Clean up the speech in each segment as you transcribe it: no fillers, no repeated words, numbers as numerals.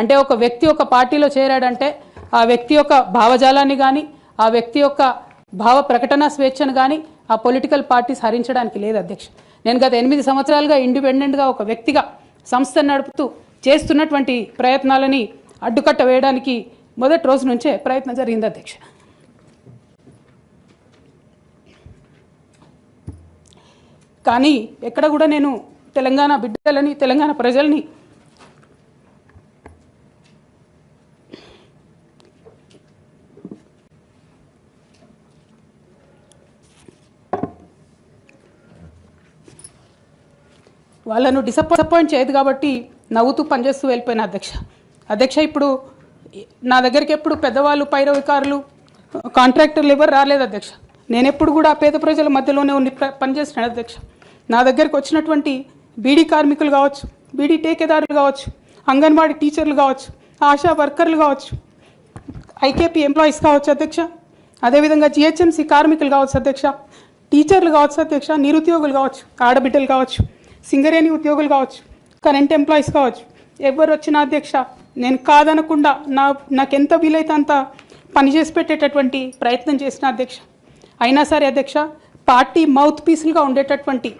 అంటే ఒక వ్యక్తి ఒక పార్టీలో చేరాడంటే ఆ వ్యక్తి యొక్క భావజాలాన్ని కానీ ఆ వ్యక్తి యొక్క భావ ప్రకటన స్వేచ్ఛను కానీ ఆ పొలిటికల్ పార్టీస్ హరించడానికి లేదు అధ్యక్ష. నేను గత 8 సంవత్సరాలుగా ఇండిపెండెంట్గా ఒక వ్యక్తిగా సంస్థను నడుపుతూ చేస్తున్నటువంటి ప్రయత్నాలని అడ్డుకట్ట వేయడానికి మొదటి రోజు నుంచే ప్రయత్నం జరిగింది అధ్యక్ష. కానీ ఎక్కడ కూడా నేను తెలంగాణ బిడ్డలని తెలంగాణ ప్రజల్ని వాళ్ళను డిసప్పాయింట్ చేయదు కాబట్టి నవ్వుతూ పనిచేస్తూ వెళ్ళిపోయిన అధ్యక్ష. ఇప్పుడు నా దగ్గరికి ఎప్పుడు పెద్దవాళ్ళు పైరవికారులు కాంట్రాక్టర్లు ఎవరు రాలేదు అధ్యక్ష. నేను ఎప్పుడు కూడా పేద ప్రజల మధ్యలోనే ఉండి పనిచేస్తున్నాను అధ్యక్ష. నా దగ్గరికి వచ్చినటువంటి బీడీ కార్మికులు కావచ్చు, బీడీ టేకేదారులు కావచ్చు, అంగన్వాడీ టీచర్లు కావచ్చు, ఆశా వర్కర్లు కావచ్చు, ఐకేపీ ఎంప్లాయీస్ కావచ్చు అధ్యక్ష, అదేవిధంగా జిహెచ్ఎంసీ కార్మికులు కావచ్చు అధ్యక్ష, టీచర్లు కావచ్చు అధ్యక్ష, నిరుద్యోగులు కావచ్చు, ఆడబిడ్డలు కావచ్చు, సింగరేణి ఉద్యోగులు కావచ్చు, కరెంట్ ఎంప్లాయీస్ కావచ్చు, ఎవరు వచ్చినా అధ్యక్ష నేను కాదనకుండా నాకెంత వీలైతే అంత పనిచేసి పెట్టేటటువంటి ప్రయత్నం చేసిన అధ్యక్ష. అయినా సరే అధ్యక్ష పార్టీ మౌత్ పీసులుగా ఉండేటటువంటి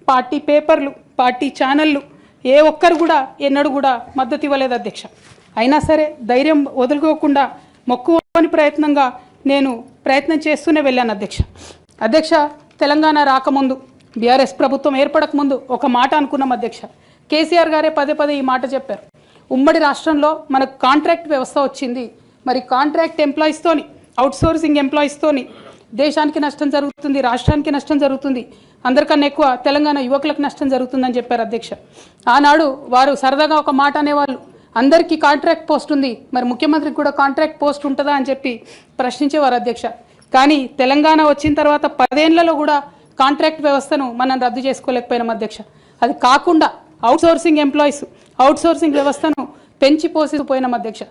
పార్టీ పేపర్లు, పార్టీ ఛానళ్ళు ఏ ఒక్కరు కూడా ఎన్నడూ కూడా మద్దతు ఇవ్వలేదు అధ్యక్ష. అయినా సరే ధైర్యం వదులుకోకుండా మొక్కువని ప్రయత్నంగా నేను ప్రయత్నం చేస్తూనే వెళ్ళాను అధ్యక్ష. తెలంగాణ రాకముందు బీఆర్ఎస్ ప్రభుత్వం ఏర్పడకముందు ఒక మాట అనుకున్నాం అధ్యక్ష. కేసీఆర్ గారే పదే ఈ మాట చెప్పారు. ఉమ్మడి రాష్ట్రంలో మనకు కాంట్రాక్ట్ వ్యవస్థ వచ్చింది, మరి కాంట్రాక్ట్ ఎంప్లాయీస్తోని అవుట్సోర్సింగ్ ఎంప్లాయీస్తోని దేశానికి నష్టం జరుగుతుంది, రాష్ట్రానికి నష్టం జరుగుతుంది, అందరికన్నా ఎక్కువ తెలంగాణ యువకులకు నష్టం జరుగుతుందని చెప్పారు అధ్యక్ష. ఆనాడు వారు సరదాగా ఒక మాట అనేవాళ్ళు, అందరికీ కాంట్రాక్ట్ పోస్ట్ ఉంది, మరి ముఖ్యమంత్రికి కూడా కాంట్రాక్ట్ పోస్ట్ ఉంటుందా అని చెప్పి ప్రశ్నించేవారు అధ్యక్ష. కానీ తెలంగాణ వచ్చిన తర్వాత 10 ఏళ్లలో కూడా కాంట్రాక్ట్ వ్యవస్థను మనం రద్దు చేసుకోలేకపోయినాం అధ్యక్ష. అది కాకుండా అవుట్సోర్సింగ్ ఎంప్లాయీస్ అవుట్సోర్సింగ్ వ్యవస్థను పెంచి పోసిపోయినాం అధ్యక్ష.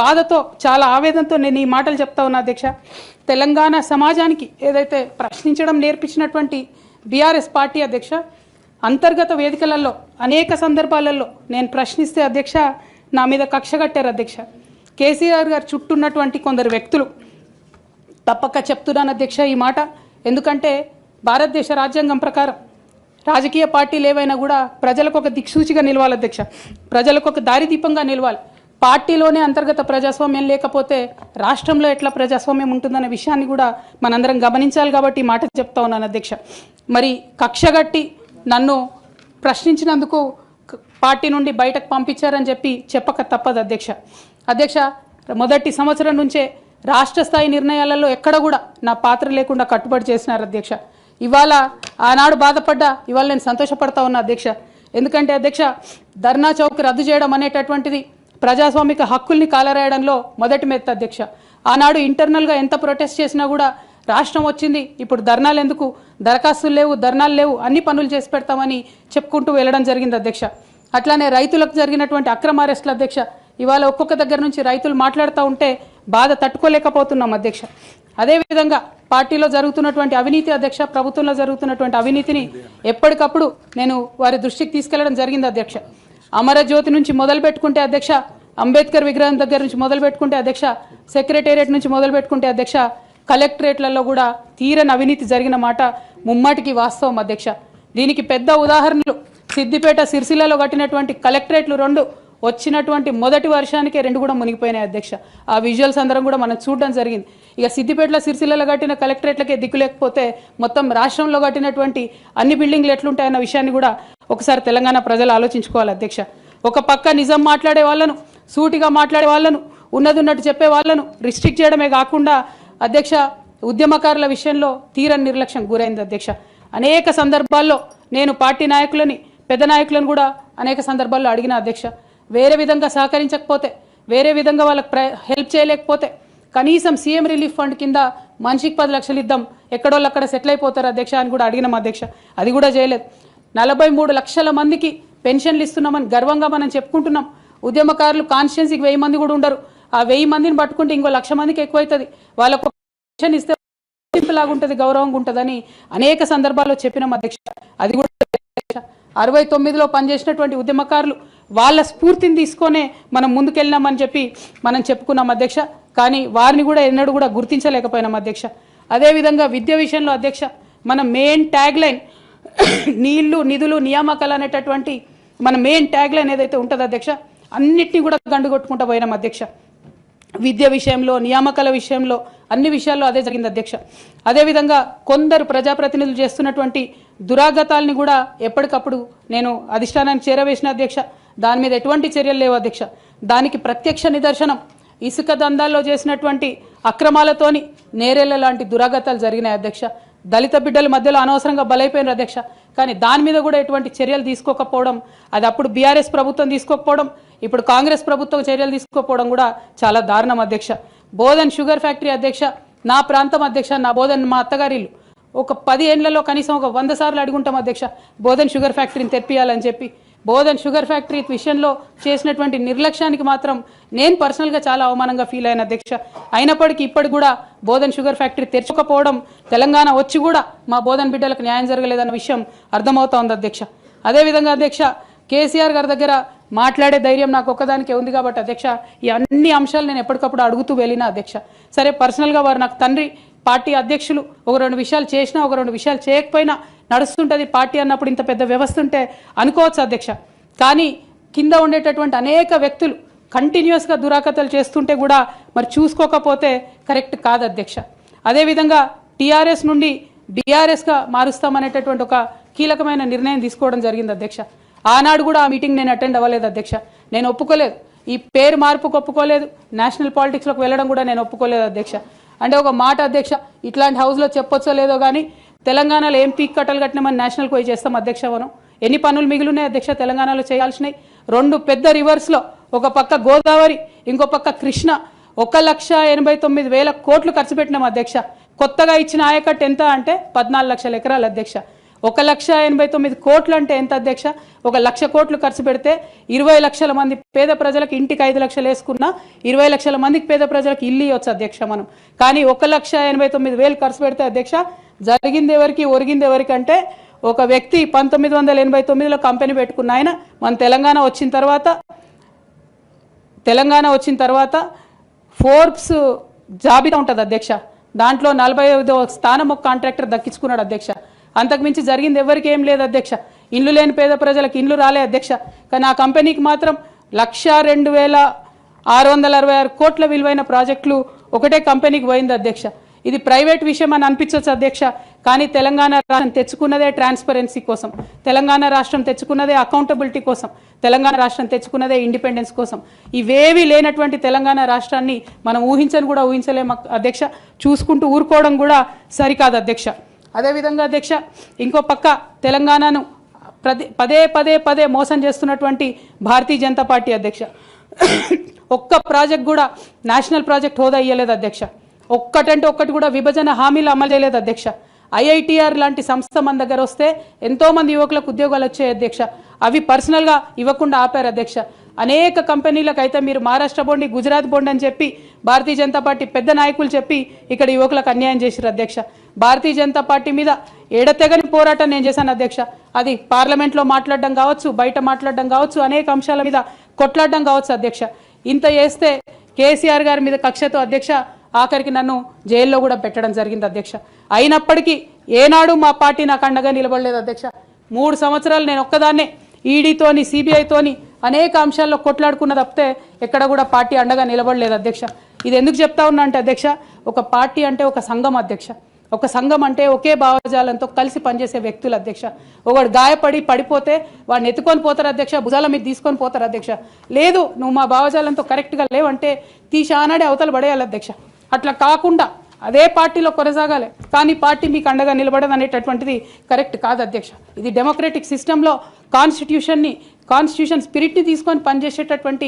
బాధతో చాలా ఆవేదనతో నేను ఈ మాటలు చెప్తా ఉన్నా అధ్యక్ష. తెలంగాణ సమాజానికి ఏదైతే ప్రశ్నించడం నేర్పించినటువంటి బీఆర్ఎస్ పార్టీ అధ్యక్ష, అంతర్గత వేదికలలో అనేక సందర్భాలలో నేను ప్రశ్నిస్తే అధ్యక్ష నా మీద కక్ష కట్టారు అధ్యక్ష. కేసీఆర్ గారు చుట్టూ ఉన్నటువంటి కొందరు వ్యక్తులు తప్పక చెప్తున్నాను అధ్యక్ష ఈ మాట. ఎందుకంటే భారతదేశ రాజ్యాంగం ప్రకారం రాజకీయ పార్టీలు ఏవైనా కూడా ప్రజలకు ఒక దిక్సూచిగా నిలవాలి అధ్యక్ష, ప్రజలకు ఒక దారిదీపంగా నిలవాలి. పార్టీలోనే అంతర్గత ప్రజాస్వామ్యం లేకపోతే రాష్ట్రంలో ఎట్లా ప్రజాస్వామ్యం ఉంటుందనే విషయాన్ని కూడా మనందరం గమనించాలి కాబట్టి ఈ మాట చెప్తా ఉన్నాను అధ్యక్ష. మరి కక్షగట్టి నన్ను ప్రశ్నించినందుకు పార్టీ నుండి బయటకు పంపించారని చెప్పక తప్పదు అధ్యక్ష. మొదటి సంవత్సరం నుంచే రాష్ట్ర స్థాయి నిర్ణయాలలో ఎక్కడ కూడా నా పాత్ర లేకుండా కట్టుబడి చేసినారు అధ్యక్ష. ఇవాళ ఆనాడు బాధపడ్డా ఇవాళ నేను సంతోషపడతా ఉన్నా అధ్యక్ష. ఎందుకంటే అధ్యక్ష ధర్నా చౌక్ రద్దు చేయడం అనేటటువంటిది ప్రజాస్వామిక హక్కుల్ని కాలరాయడంలో మొదటి మెత్త అధ్యక్ష. ఆనాడు ఇంటర్నల్గా ఎంత ప్రొటెస్ట్ చేసినా కూడా రాష్ట్రం వచ్చింది, ఇప్పుడు ధర్నాలు ఎందుకు, దరఖాస్తులు లేవు, ధర్నాలు లేవు, అన్ని పనులు చేసి పెడతామని చెప్పుకుంటూ వెళ్ళడం జరిగింది అధ్యక్ష. అట్లానే రైతులకు జరిగినటువంటి అక్రమ అరెస్టులు అధ్యక్ష, ఇవాళ ఒక్కొక్క దగ్గర నుంచి రైతులు మాట్లాడుతూ ఉంటే బాధ తట్టుకోలేకపోతున్నాం అధ్యక్ష. అదేవిధంగా పార్టీలో జరుగుతున్నటువంటి అవినీతి అధ్యక్ష, ప్రభుత్వంలో జరుగుతున్నటువంటి అవినీతిని ఎప్పటికప్పుడు నేను వారి దృష్టికి తీసుకెళ్లడం జరిగింది అధ్యక్ష. అమరజ్యోతి నుంచి మొదలు పెట్టుకుంటే అధ్యక్ష, అంబేద్కర్ విగ్రహం దగ్గర నుంచి మొదలు పెట్టుకుంటే అధ్యక్ష, సెక్రటేరియట్ నుంచి మొదలు పెట్టుకుంటే అధ్యక్ష, కలెక్టరేట్లలో కూడా తీరని అవినీతి జరిగిన మాట ముమ్మాటికి వాస్తవం అధ్యక్ష. దీనికి పెద్ద ఉదాహరణలు సిద్దిపేట సిరిసిల్లలో కట్టినటువంటి కలెక్టరేట్లు 2 వచ్చినటువంటి మొదటి వర్షానికే 2 కూడా మునిగిపోయినాయి అధ్యక్ష. ఆ విజువల్స్ అందరం కూడా మనం చూడడం జరిగింది. ఇక సిద్దిపేటలో సిరిసిల్లలో కట్టిన కలెక్టరేట్లకే దిక్కు లేకపోతే మొత్తం రాష్ట్రంలో కట్టినటువంటి అన్ని బిల్డింగ్లు ఎట్లుంటాయన్న విషయాన్ని కూడా ఒకసారి తెలంగాణ ప్రజలు ఆలోచించుకోవాలి అధ్యక్ష. ఒక పక్క నిజం మాట్లాడే వాళ్ళను, సూటిగా మాట్లాడే వాళ్ళను, ఉన్నట్టు చెప్పే వాళ్ళను రిస్ట్రిక్ట్ చేయడమే కాకుండా అధ్యక్ష ఉద్యమకారుల విషయంలో తీరని నిర్లక్ష్యం గురైంది అధ్యక్ష. అనేక సందర్భాల్లో నేను పార్టీ నాయకులని, పెద్ద నాయకులను కూడా అనేక సందర్భాల్లో అడిగిన అధ్యక్ష. వేరే విధంగా సహకరించకపోతే, వేరే విధంగా వాళ్ళకి హెల్ప్ చేయలేకపోతే కనీసం సీఎం రిలీఫ్ ఫండ్ కింద మనిషికి 10 లక్షలు ఇద్దాం, ఎక్కడోళ్ళు అక్కడ సెటిల్ అయిపోతారు అధ్యక్ష అని కూడా అడిగినాం అధ్యక్ష. అది కూడా చేయలేదు. 43 లక్షల మందికి పెన్షన్లు ఇస్తున్నామని గర్వంగా మనం చెప్పుకుంటున్నాం. ఉద్యమకారులు కాన్స్టిట్యున్సీకి 1000 మంది కూడా ఉండరు. ఆ 1000 మందిని పట్టుకుంటే ఇంకో 1,00,000 మందికి ఎక్కువైతుంది. వాళ్ళకు పెన్షన్ ఇస్తే లాగుంటుంది, గౌరవంగా ఉంటుందని అనేక సందర్భాల్లో చెప్పినాం అధ్యక్ష. అది కూడా 69లో పనిచేసినటువంటి ఉద్యమకారులు వాళ్ళ స్ఫూర్తిని తీసుకొనే మనం ముందుకెళ్ళినామని చెప్పి మనం చెప్పుకున్నాం అధ్యక్ష. కానీ వారిని కూడా ఎన్నడూ కూడా గుర్తించలేకపోయినాం అధ్యక్ష. అదేవిధంగా విద్య విషయంలో అధ్యక్ష మన మెయిన్ ట్యాగ్ లైన్ నీళ్లు నిధులు నియామకాలు అనేటటువంటి మన మెయిన్ ట్యాగ్ లైన్ ఏదైతే ఉంటుందో అధ్యక్ష అన్నిటినీ కూడా గండుగొట్టుకుంటూ పోయినాం అధ్యక్ష. విద్య విషయంలో నియామకాల విషయంలో అన్ని విషయాల్లో అదే జరిగింది అధ్యక్ష. అదేవిధంగా కొందరు ప్రజాప్రతినిధులు చేస్తున్నటువంటి దురాగతాలని కూడా ఎప్పటికప్పుడు నేను అధిష్టానానికి చేరవేసిన అధ్యక్ష. దాని మీద ఎటువంటి చర్యలు లేవు అధ్యక్ష. దానికి ప్రత్యక్ష నిదర్శనం ఇసుక దందాల్లో చేసినటువంటి అక్రమాలతోని నేరేళ్ల లాంటి దురాగతాలు జరిగినాయి అధ్యక్ష. దళిత బిడ్డల మధ్యలో అనవసరంగా బలైపోయినారు అధ్యక్ష. కానీ దాని మీద కూడా ఎటువంటి చర్యలు తీసుకోకపోవడం, అది అప్పుడు బీఆర్ఎస్ ప్రభుత్వం తీసుకోకపోవడం, ఇప్పుడు కాంగ్రెస్ ప్రభుత్వం చర్యలు తీసుకోకపోవడం కూడా చాలా దారుణం అధ్యక్ష. బోధన్ షుగర్ ఫ్యాక్టరీ అధ్యక్ష నా ప్రాంతం అధ్యక్ష, నా బోధన్ మా అత్తగారిల్లు. ఒక 10 ఏళ్లలో కనీసం ఒక 100 సార్లు అడుగుంటాం అధ్యక్ష బోధన్ షుగర్ ఫ్యాక్టరీని తెప్పియాలని చెప్పి. బోధన్ షుగర్ ఫ్యాక్టరీ విషయంలో చేసినటువంటి నిర్లక్ష్యానికి మాత్రం నేను పర్సనల్గా చాలా అవమానంగా ఫీల్ అయిన అధ్యక్ష. అయినప్పటికీ ఇప్పటికి కూడా బోధన్ షుగర్ ఫ్యాక్టరీ తెరచకపోవడం, తెలంగాణ వచ్చి కూడా మా బోధన్ బిడ్డలకు న్యాయం జరగలేదన్న విషయం అర్థమవుతా ఉంది అధ్యక్ష. అదేవిధంగా అధ్యక్ష కేసీఆర్ గారి దగ్గర మాట్లాడే ధైర్యం నాకు ఒక్కదానికే ఉంది కాబట్టి అధ్యక్ష ఈ అన్ని అంశాలు నేను ఎప్పటికప్పుడు అడుగుతూ వెళ్ళిన అధ్యక్ష. సరే పర్సనల్గా వారు నాకు తండ్రి, పార్టీ అధ్యక్షులు, ఒక 2 విషయాలు చేసినా ఒక 2 విషయాలు చేయకపోయినా నడుస్తుంటుంది పార్టీ అన్నప్పుడు, ఇంత పెద్ద వ్యవస్థ ఉంటే అనుకోవచ్చు అధ్యక్ష. కానీ కింద ఉండేటటువంటి అనేక వ్యక్తులు కంటిన్యూస్గా దురాకతలు చేస్తుంటే కూడా మరి చూసుకోకపోతే కరెక్ట్ కాదు అధ్యక్ష. అదేవిధంగా టీఆర్ఎస్ నుండి బీఆర్ఎస్గా మారుస్తామనేటటువంటి ఒక కీలకమైన నిర్ణయం తీసుకోవడం జరిగింది అధ్యక్ష. ఆనాడు కూడా ఆ మీటింగ్ నేను అటెండ్ అవ్వలేదు అధ్యక్ష. నేను ఒప్పుకోలేదు, ఈ పేరు మార్పుకు ఒప్పుకోలేదు, నేషనల్ పాలిటిక్స్లోకి వెళ్ళడం కూడా నేను ఒప్పుకోలేదు అధ్యక్ష. అంటే ఒక మాట అధ్యక్ష, ఇట్లాంటి హౌస్లో చెప్పొచ్చో లేదో కానీ తెలంగాణలో ఏం పీక్ కట్టలు కట్టినామని నేషనల్కి పోయి చేస్తాం అధ్యక్ష. మనం ఎన్ని పనులు మిగిలినాయి అధ్యక్ష తెలంగాణలో చేయాల్సినాయి? 2 పెద్ద రివర్స్లో, ఒక పక్క గోదావరి, ఇంకో పక్క కృష్ణ, 1,89,000 కోట్లు ఖర్చు పెట్టినాం అధ్యక్ష. కొత్తగా ఇచ్చిన ఆయకట్టు ఎంత అంటే 14 లక్షల ఎకరాలు అధ్యక్ష. 1,89,000 కోట్లు అంటే ఎంత అధ్యక్ష? 1,00,000 కోట్లు ఖర్చు పెడితే 20 లక్షల మంది పేద ప్రజలకు ఇంటికి 5 లక్షలు వేసుకున్నా 20 లక్షల మందికి పేద ప్రజలకు ఇల్లు ఇవ్వచ్చు అధ్యక్ష మనం. కానీ 1,89,000 ఖర్చు పెడితే అధ్యక్ష జరిగింది ఎవరికి, ఒరిగింది ఎవరికంటే ఒక వ్యక్తి 1989లో కంపెనీ పెట్టుకున్న ఆయన మన తెలంగాణ వచ్చిన తర్వాత ఫోర్బ్స్ జాబితా ఉంటుంది అధ్యక్ష, దాంట్లో 45వ స్థానం ఒక కాంట్రాక్టర్ దక్కించుకున్నాడు అధ్యక్ష. అంతకుమించి జరిగింది ఎవరికి ఏం లేదు అధ్యక్ష. ఇండ్లు లేని పేద ప్రజలకు ఇండ్లు రాలే అధ్యక్ష. కానీ ఆ కంపెనీకి మాత్రం 1,02,666 కోట్ల విలువైన ప్రాజెక్టులు ఒకటే కంపెనీకి పోయింది అధ్యక్ష. ఇది ప్రైవేట్ విషయం అని అనిపించవచ్చు అధ్యక్ష, కానీ తెలంగాణ రాష్ట్రం తెచ్చుకున్నదే ట్రాన్స్పరెన్సీ కోసం, తెలంగాణ రాష్ట్రం తెచ్చుకున్నదే అకౌంటబిలిటీ కోసం, తెలంగాణ రాష్ట్రం తెచ్చుకున్నదే ఇండిపెండెన్స్ కోసం. ఇవేవి లేనటువంటి తెలంగాణ రాష్ట్రాన్ని మనం ఊహించని కూడా ఊహించలేము అధ్యక్ష. చూసుకుంటూ ఊరుకోవడం కూడా సరికాదు అధ్యక్ష. అదేవిధంగా అధ్యక్ష ఇంకో పక్క తెలంగాణను పదే మోసం చేస్తున్నటువంటి భారతీయ జనతా పార్టీ అధ్యక్ష ఒక్క ప్రాజెక్ట్ కూడా నేషనల్ ప్రాజెక్ట్ హోదా ఇయ్యలేదు అధ్యక్ష. ఒక్కటంటే ఒక్కటి కూడా విభజన హామీలు అమలు చేయలేదు అధ్యక్ష. ఐఐటిఆర్ లాంటి సంస్థ మన దగ్గర వస్తే ఎంతోమంది యువకులకు ఉద్యోగాలు వచ్చాయి అధ్యక్ష. అవి పర్సనల్గా ఇవ్వకుండా ఆపారు అధ్యక్ష. అనేక కంపెనీలకు అయితే మీరు మహారాష్ట్ర బోండి, గుజరాత్ బోండి అని చెప్పి భారతీయ జనతా పార్టీ పెద్ద నాయకులు చెప్పి ఇక్కడ యువకులకు అన్యాయం చేశారు అధ్యక్ష. భారతీయ జనతా పార్టీ మీద ఎడతెగని పోరాటం నేను చేశాను అధ్యక్ష. అది పార్లమెంట్లో మాట్లాడడం కావచ్చు, బయట మాట్లాడడం కావచ్చు, అనేక అంశాల మీద కొట్లాడడం కావచ్చు అధ్యక్ష. ఇంత చేస్తే కేసీఆర్ గారి మీద కక్షతో అధ్యక్ష ఆఖరికి నన్ను జైల్లో కూడా పెట్టడం జరిగింది అధ్యక్ష. అయినప్పటికీ ఏనాడు మా పార్టీ నాకు అండగా నిలబడలేదు అధ్యక్ష. 3 సంవత్సరాలు నేను ఒక్కదాన్నే ఈడీతోని, సిబిఐతోని అనేక అంశాల్లో కొట్లాడుకున్న తప్పితే ఎక్కడ కూడా పార్టీ అండగా నిలబడలేదు అధ్యక్ష. ఇది ఎందుకు చెప్తా ఉన్నా అంటే అధ్యక్ష, ఒక పార్టీ అంటే ఒక సంఘం అధ్యక్ష. ఒక సంఘం అంటే ఒకే భావజాలంతో కలిసి పనిచేసే వ్యక్తులు అధ్యక్ష. ఒకడు గాయపడి పడిపోతే వాడిని ఎత్తుకొని పోతారు అధ్యక్ష, భుజాల మీద తీసుకొని పోతారు అధ్యక్ష. లేదు నువ్వు మా భావజాలంతో కరెక్ట్గా లేవంటే తీసి ఆనాడే అవతల పడేయాలి అధ్యక్ష. అట్లా కాకుండా అదే పార్టీలో కొనసాగాలి, కానీ పార్టీ మీకు అండగా నిలబడదు అనేటటువంటిది కరెక్ట్ కాదు అధ్యక్ష. ఇది డెమోక్రటిక్ సిస్టంలో కాన్స్టిట్యూషన్ స్పిరిట్ని తీసుకొని పనిచేసేటటువంటి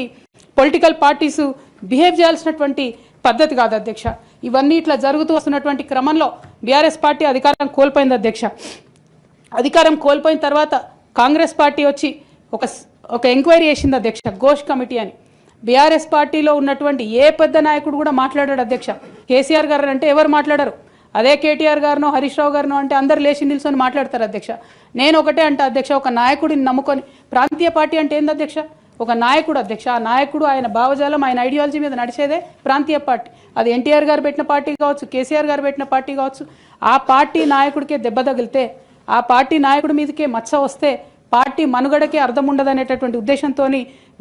పొలిటికల్ పార్టీస్ బిహేవ్ చేయాల్సినటువంటి పద్ధతి కాదు అధ్యక్ష. ఇవన్నీ ఇట్లా జరుగుతూ వస్తున్నటువంటి క్రమంలో బీఆర్ఎస్ పార్టీ అధికారం కోల్పోయింది అధ్యక్ష. అధికారం కోల్పోయిన తర్వాత కాంగ్రెస్ పార్టీ వచ్చి ఒక ఎంక్వైరీ చేసింది అధ్యక్ష, ఘోష్ కమిటీ అని. బీఆర్ఎస్ పార్టీలో ఉన్నటువంటి ఏ పెద్ద నాయకుడు కూడా మాట్లాడాడు అధ్యక్ష. కేసీఆర్ గారు అంటే ఎవరు మాట్లాడారు? అదే కేటీఆర్ గారినో హరీష్ రావు గారినో అంటే అందరు లేచి నిల్చొని మాట్లాడతారు అధ్యక్ష. నేను ఒకటే అంటే అధ్యక్ష, ఒక నాయకుడిని నమ్ముకొని ప్రాంతీయ పార్టీ అంటే ఏంది అధ్యక్ష? ఒక నాయకుడు అధ్యక్ష. ఆ నాయకుడు ఆయన భావజాలం ఆయన ఐడియాలజీ మీద నడిచేదే ప్రాంతీయ పార్టీ. అది ఎన్టీఆర్ గారు పెట్టిన పార్టీ కావచ్చు, కేసీఆర్ గారు పెట్టిన పార్టీ కావచ్చు. ఆ పార్టీ నాయకుడికే దెబ్బ తగిలితే, ఆ పార్టీ నాయకుడి మీదకే మచ్చ వస్తే పార్టీ మనుగడకే అర్థం ఉండదనేటటువంటి ఉద్దేశంతో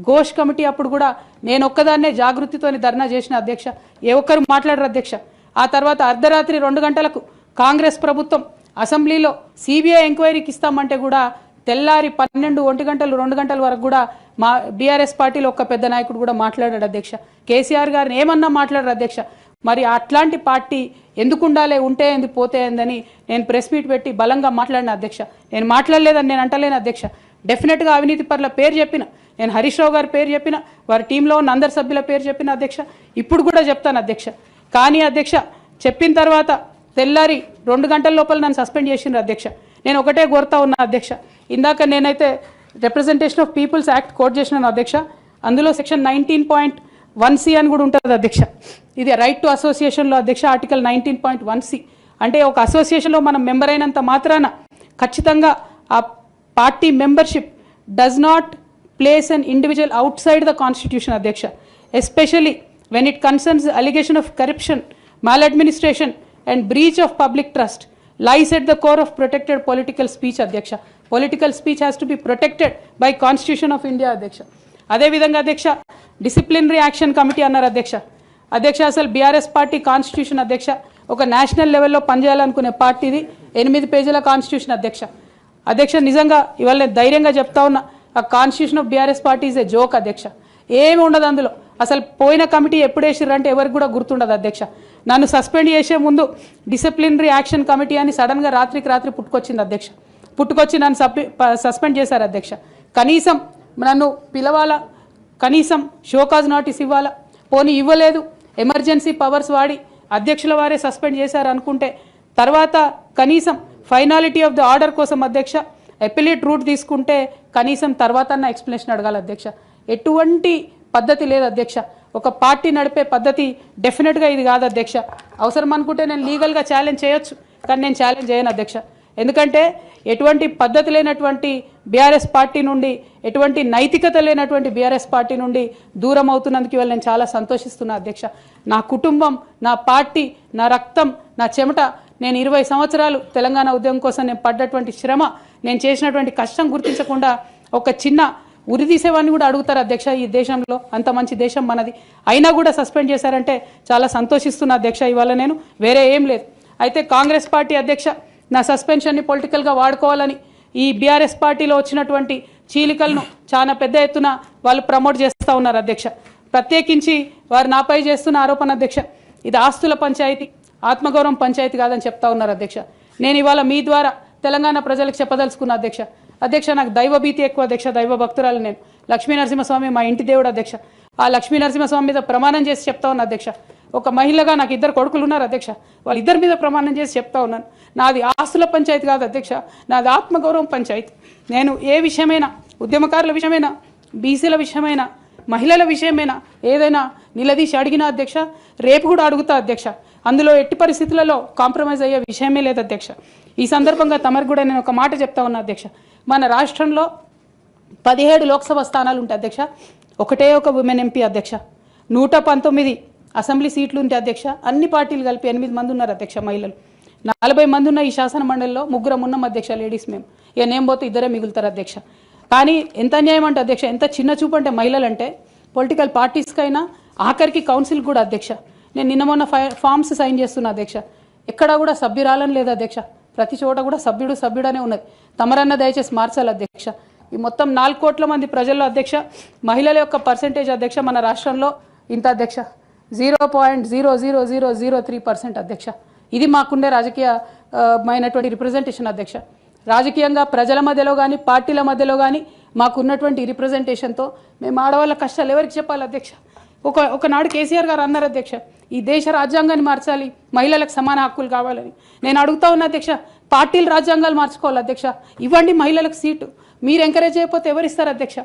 ఘోష్ కమిటీ అప్పుడు కూడా నేను ఒక్కదాన్నే జాగృతితోని ధర్నా చేసిన అధ్యక్ష. ఏ ఒక్కరు మాట్లాడరు అధ్యక్ష. ఆ తర్వాత అర్ధరాత్రి 2 గంటలకు కాంగ్రెస్ ప్రభుత్వం అసెంబ్లీలో సిబిఐ ఎంక్వైరీకి ఇస్తామంటే కూడా తెల్లారి 12, 1 గంటలు 2 గంటల వరకు కూడా మా బీఆర్ఎస్ పార్టీలో ఒక్క పెద్ద నాయకుడు కూడా మాట్లాడాడు అధ్యక్ష. కేసీఆర్ గారిని ఏమన్నా మాట్లాడారు అధ్యక్ష. మరి అట్లాంటి పార్టీ ఎందుకు ఉండాలి, ఉంటే ఏంది పోతే ఏందని నేను ప్రెస్ మీట్ పెట్టి బలంగా మాట్లాడిన అధ్యక్ష. నేను మాట్లాడలేదని నేను అంటలేను అధ్యక్ష. డెఫినెట్గా అవినీతి పరుల పేరు చెప్పిన, నేను హరీష్ రావు గారి పేరు చెప్పిన, వారి టీంలో ఉన్న అందరి సభ్యుల పేరు చెప్పిన అధ్యక్ష. ఇప్పుడు కూడా చెప్తాను అధ్యక్ష. కానీ అధ్యక్ష చెప్పిన తర్వాత తెల్లారి 2 గంటల లోపల నన్ను సస్పెండ్ చేసిండ్రు అధ్యక్ష. నేను ఒకటే కోరుతా ఉన్నా అధ్యక్ష. ఇందాక నేనైతే representation of peoples act quote చేసినాను అధ్యక్ష. అందులో సెక్షన్ 19.1C అని కూడా ఉంటుంది అధ్యక్ష. ఇది రైట్ టు అసోసియేషన్లో అధ్యక్ష ఆర్టికల్ 19.1C. అంటే ఒక అసోసియేషన్లో మనం మెంబర్ అయినంత మాత్రాన ఖచ్చితంగా ఆ party membership does not place an individual outside the constitution అధ్యక్ష. Especially when it concerns the allegation of corruption, maladministration and breach of public trust lies at the core of protected political speech adhyaksha. Political speech has to be protected by Constitution of India adhyaksha. అదే విధంగా అధ్యక్ష disciplinary action committee అన్నారు అధ్యక్ష. అధ్యక్ష అసలు BRS party constitution అధ్యక్ష ఒక national లెవెల్లో పనిచేయాలనుకునే పార్టీది 8 పేజీల కాన్స్టిట్యూషన్ అధ్యక్ష. అధ్యక్ష నిజంగా ఇవాళ నేను ధైర్యంగా చెప్తా ఉన్నా, ఆ constitution of BRS party is a joke అధ్యక్ష. ఏమి ఉండదు అందులో. అసలు పోయిన కమిటీ ఎప్పుడు వేసిర్రంటే ఎవరికి కూడా గుర్తుండదు అధ్యక్ష. నన్ను సస్పెండ్ చేసే ముందు డిసిప్లినరీ యాక్షన్ కమిటీ అని సడన్గా రాత్రికి రాత్రి పుట్టుకొచ్చింది అధ్యక్ష. పుట్టుకొచ్చి నన్ను సస్పెండ్ చేశారు అధ్యక్ష. కనీసం నన్ను పిలవాలా, కనీసం షోకాజ్ నోటీస్ ఇవ్వాలా, పోనీ ఇవ్వలేదు. ఎమర్జెన్సీ పవర్స్ వాడి అధ్యక్షుల వారే సస్పెండ్ చేశారు అనుకుంటే తర్వాత కనీసం ఫైనాలిటీ ఆఫ్ ద ఆర్డర్ కోసం అధ్యక్ష అపిలేట్ రూట్ తీసుకుంటే కనీసం తర్వాత ఎక్స్ప్లెనేషన్ అడగాలి అధ్యక్ష. ఎటువంటి పద్ధతి లేదు అధ్యక్ష. ఒక పార్టీ నడిపే పద్ధతి డెఫినెట్గా ఇది కాదు అధ్యక్ష. అవసరం అనుకుంటే నేను లీగల్గా ఛాలెంజ్ చేయొచ్చు, కానీ నేను ఛాలెంజ్ చేయను అధ్యక్ష. ఎందుకంటే ఎటువంటి పద్ధతి లేనటువంటి బీఆర్ఎస్ పార్టీ నుండి, ఎటువంటి నైతికత లేనటువంటి బీఆర్ఎస్ పార్టీ నుండి దూరం అవుతున్నందుకు ఇవాళ నేను చాలా సంతోషిస్తున్నా అధ్యక్ష. నా కుటుంబం, నా పార్టీ, నా రక్తం, నా చెమట, నేను 20 సంవత్సరాలు తెలంగాణ ఉద్యమం కోసం నేను పడ్డటువంటి శ్రమ, నేను చేసినటువంటి కష్టం గుర్తించకుండా ఒక చిన్న ఉరిదీసేవాడిని కూడా అడుగుతారు అధ్యక్ష. ఈ దేశంలో అంత మంచి దేశం మనది, అయినా కూడా సస్పెండ్ చేశారంటే చాలా సంతోషిస్తున్నా అధ్యక్ష. ఇవాళ నేను వేరే ఏం లేదు. అయితే కాంగ్రెస్ పార్టీ అధ్యక్ష నా సస్పెన్షన్ని పొలిటికల్గా వాడుకోవాలని ఈ బీఆర్ఎస్ పార్టీలో వచ్చినటువంటి చీలికలను చాలా పెద్ద ఎత్తున వాళ్ళు ప్రమోట్ చేస్తూ ఉన్నారు అధ్యక్ష. ప్రత్యేకించి వారు నాపై చేస్తున్న ఆరోపణ అధ్యక్ష, ఇది ఆస్తుల పంచాయతీ, ఆత్మగౌరవం పంచాయతీ కాదని చెప్తా ఉన్నారు అధ్యక్ష. నేను ఇవాళ మీ ద్వారా తెలంగాణ ప్రజలకు చెప్పదలుచుకున్న అధ్యక్ష. అధ్యక్ష నాకు దైవభీతి ఎక్కువ అధ్యక్ష, దైవ భక్తురాలు నేను. లక్ష్మీ నరసింహస్వామి మా ఇంటి దేవుడు అధ్యక్ష. ఆ లక్ష్మీ నరసింహస్వామి మీద ప్రమాణం చేసి చెప్తా ఉన్నా అధ్యక్ష. ఒక మహిళగా నాకు 2 కొడుకులు ఉన్నారు అధ్యక్ష, వాళ్ళిద్దరి మీద ప్రమాణం చేసి చెప్తా ఉన్నాను, నాది ఆస్తుల పంచాయతీ కాదు అధ్యక్ష, నాది ఆత్మగౌరవం పంచాయతీ. నేను ఏ విషయమైనా, ఉద్యమకారుల విషయమైనా, బీసీల విషయమైనా, మహిళల విషయమైనా ఏదైనా నిలదీసి అడిగినా అధ్యక్ష, రేపు కూడా అడుగుతా అధ్యక్ష. అందులో ఎట్టి పరిస్థితులలో కాంప్రమైజ్ అయ్యే విషయమే లేదు అధ్యక్ష. ఈ సందర్భంగా తమరికి కూడా నేను ఒక మాట చెప్తా ఉన్నా అధ్యక్ష. మన రాష్ట్రంలో 17 లోక్సభ స్థానాలు ఉంటాయి అధ్యక్ష, ఒకటే ఒక ఉమెన్ ఎంపీ అధ్యక్ష. 119 అసెంబ్లీ సీట్లు ఉంటాయి అధ్యక్ష. అన్ని పార్టీలు కలిపి 8 మంది ఉన్నారు అధ్యక్ష మహిళలు. 40 మంది ఉన్న ఈ శాసన మండలిలో 3 ఉన్నాం అధ్యక్ష లేడీస్. మేము ఇక నేను పోతే 2 మిగులుతారు అధ్యక్ష. కానీ ఎంత అన్యాయం అంటే అధ్యక్ష, ఎంత చిన్న చూపు అంటే మహిళలు అంటే పొలిటికల్ పార్టీస్కైనా ఆఖరికి కౌన్సిల్ కూడా అధ్యక్ష. నేను నిన్న మొన్న ఫామ్స్ సైన్ చేస్తున్నా అధ్యక్ష, ఎక్కడా కూడా సభ్యురాలని లేదు అధ్యక్ష. ప్రతి చోట కూడా సభ్యుడనే ఉన్నది. తమరన్న దయచేసి మార్చాలి అధ్యక్ష. ఈ మొత్తం 4 కోట్ల మంది ప్రజల్లో అధ్యక్ష మహిళల యొక్క పర్సెంటేజ్ అధ్యక్ష మన రాష్ట్రంలో ఇంత అధ్యక్ష 0.00003% అధ్యక్ష. ఇది మాకుండే రాజకీయమైనటువంటి రిప్రజెంటేషన్ అధ్యక్ష. రాజకీయంగా ప్రజల మధ్యలో కానీ పార్టీల మధ్యలో కానీ మాకున్నటువంటి రిప్రజెంటేషన్తో మేము ఆడవాళ్ళ కష్టాలు ఎవరికి చెప్పాలి అధ్యక్ష. ఒకనాడు కేసీఆర్ గారు అన్నారు అధ్యక్ష, ఈ దేశ రాజ్యాంగాన్ని మార్చాలి, మహిళలకు సమాన హక్కులు కావాలని. నేను అడుగుతా ఉన్నా అధ్యక్ష, పార్టీలు రాజ్యాంగాలు మార్చుకోవాలి అధ్యక్ష, ఇవ్వండి మహిళలకు సీటు. మీరు ఎంకరేజ్ చేయకపోతే ఎవరు ఇస్తారు అధ్యక్ష?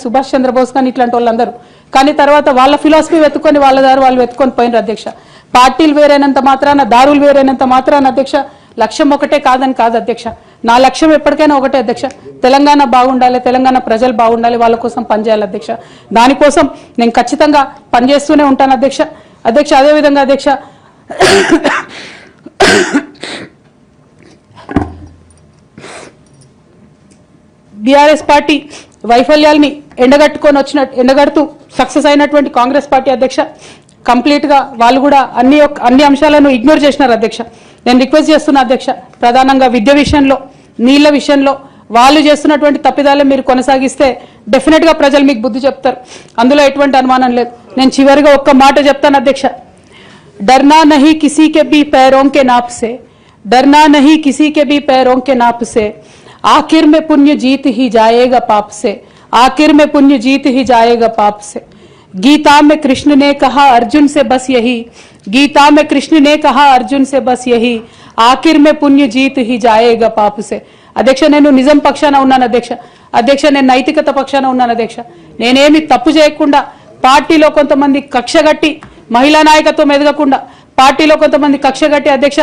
సుభాష్ చంద్రబోస్ కానీ ఇట్లాంటి వాళ్ళందరూ, కానీ తర్వాత వాళ్ళ ఫిలాసఫీ వెతుక్కొని వాళ్ళ దారి వాళ్ళు వెతుక్కొని పోయినారు అధ్యక్ష. పార్టీలు వేరైనంత మాత్రాన, దారులు వేరైనంత మాత్రాన అధ్యక్ష లక్ష్యం ఒకటే కాదని కాదు అధ్యక్ష. నా లక్ష్యం ఎప్పటికైనా ఒకటే అధ్యక్ష, తెలంగాణ బాగుండాలి, తెలంగాణ ప్రజలు బాగుండాలి, వాళ్ళ కోసం పనిచేయాలి అధ్యక్ష. దానికోసం నేను ఖచ్చితంగా పనిచేస్తూనే ఉంటాను అధ్యక్ష. అధ్యక్ష అదేవిధంగా అధ్యక్ష బీఆర్ఎస్ పార్టీ వైఫల్యాల్ని ఎండగడుతూ సక్సెస్ అయినటువంటి కాంగ్రెస్ పార్టీ అధ్యక్ష కంప్లీట్గా వాళ్ళు కూడా అన్ని అంశాలను ఇగ్నోర్ చేసినారు అధ్యక్ష. నేను రిక్వెస్ట్ చేస్తున్నా అధ్యక్ష, ప్రధానంగా విద్య విషయంలో, నీళ్ల విషయంలో వాళ్ళు చేస్తున్నటువంటి తప్పిదాలే మీరు కొనసాగిస్తే డెఫినెట్గా ప్రజలు మీకు బుద్ధి చెప్తారు, అందులో ఎటువంటి అనుమానం లేదు. నేను చివరిగా ఒక్క మాట చెప్తాను అధ్యక్ష, डरना नहीं किसी के भी पैरों के नाप से, डरना नहीं किसी के भी पैरों के नाप से, आखिर में पुण्य जीत ही जाएगा पाप से, आखिर में पुण्य जीत ही जाएगा पाप से. गीता में कृष्ण ने कहा अर्जुन से बस यही, गीता में कृष्ण ने कहा अर्जुन से बस यही, आखिर में पुण्य जीत ही जाएगा पाप से. అధ్యక్ష నేను నిజం పక్షాన ఉన్నాను అధ్యక్ష. అధ్యక్ష నేను నైతికత పక్షాన ఉన్నాను అధ్యక్ష. నేనేమి తప్పు చేయకుండా పార్టీలో కొంతమంది కక్షగట్టి మహిళా నాయకత్వం ఎదగకుండా పార్టీలో కొంతమంది కక్షగట్టి అధ్యక్ష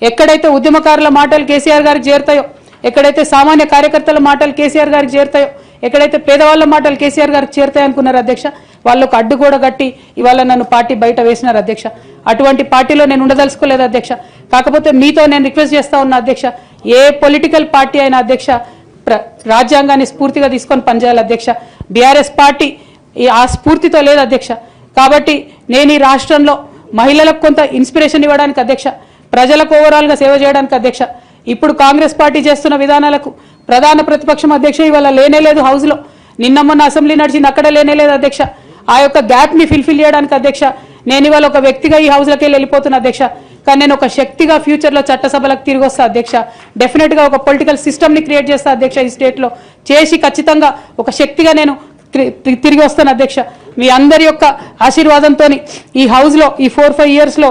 ఎక్కడైతే ఉద్యమకారుల మాటలు కేసీఆర్ గారికి చేరుతాయో, ఎక్కడైతే సామాన్య కార్యకర్తల మాటలు కేసీఆర్ గారికి చేరుతాయో, ఎక్కడైతే పేదవాళ్ళ మాటలు కేసీఆర్ గారికి చేరుతాయి అనుకున్నారు అధ్యక్ష, వాళ్ళకు అడ్డు కూడా కట్టి ఇవాళ నన్ను పార్టీ బయట వేసినారు అధ్యక్ష. అటువంటి పార్టీలో నేను ఉండదలుచుకోలేదు అధ్యక్ష. కాకపోతే మీతో నేను రిక్వెస్ట్ చేస్తా ఉన్నా అధ్యక్ష, ఏ పొలిటికల్ పార్టీ అయినా అధ్యక్ష రాజ్యాంగాన్ని స్ఫూర్తిగా తీసుకొని పనిచేయాలి అధ్యక్ష. బీఆర్ఎస్ పార్టీ ఆ స్ఫూర్తితో లేదు అధ్యక్ష. కాబట్టి నేను ఈ రాష్ట్రంలో మహిళలకు కొంత ఇన్స్పిరేషన్ ఇవ్వడానికి అధ్యక్ష, ప్రజలకు ఓవరాల్గా సేవ చేయడానికి అధ్యక్ష, ఇప్పుడు కాంగ్రెస్ పార్టీ చేస్తున్న విధానాలకు ప్రధాన ప్రతిపక్షం అధ్యక్ష ఇవాళ లేనేలేదు హౌస్లో, నిన్న మొన్న అసెంబ్లీ నడిచింది అక్కడ లేనేలేదు అధ్యక్ష. ఆ యొక్క గ్యాప్ని ఫిల్ఫిల్ చేయడానికి అధ్యక్ష నేను ఇవాళ ఒక వ్యక్తిగా ఈ హౌస్లోకి వెళ్ళిపోతున్నా అధ్యక్ష. కానీ నేను ఒక శక్తిగా ఫ్యూచర్లో చట్టసభలకు తిరిగి వస్తా అధ్యక్ష. డెఫినెట్గా ఒక పొలిటికల్ సిస్టమ్ని క్రియేట్ చేస్తా అధ్యక్ష ఈ స్టేట్లో, చేసి ఖచ్చితంగా ఒక శక్తిగా నేను తిరిగి వస్తాను అధ్యక్ష. మీ అందరి యొక్క ఆశీర్వాదంతో ఈ హౌస్లో ఈ 4-5 ఇయర్స్లో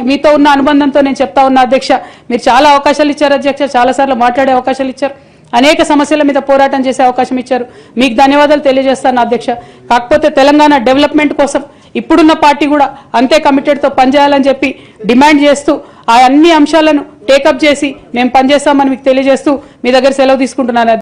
మీతో ఉన్న అనుబంధంతో నేను చెప్తా ఉన్నా అధ్యక్ష, మీరు చాలా అవకాశాలు ఇచ్చారు అధ్యక్ష, చాలాసార్లు మాట్లాడే అవకాశాలు ఇచ్చారు, అనేక సమస్యల మీద పోరాటం చేసే అవకాశం ఇచ్చారు, మీకు ధన్యవాదాలు తెలియజేస్తాను అధ్యక్ష. కాకపోతే తెలంగాణ డెవలప్మెంట్ కోసం ఇప్పుడున్న పార్టీ కూడా అంతే కమిటెడ్తో పనిచేయాలని చెప్పి డిమాండ్ చేస్తూ ఆ అన్ని అంశాలను టేకప్ చేసి మేము పనిచేస్తామని మీకు తెలియజేస్తూ మీ దగ్గర సెలవు తీసుకుంటున్నాను.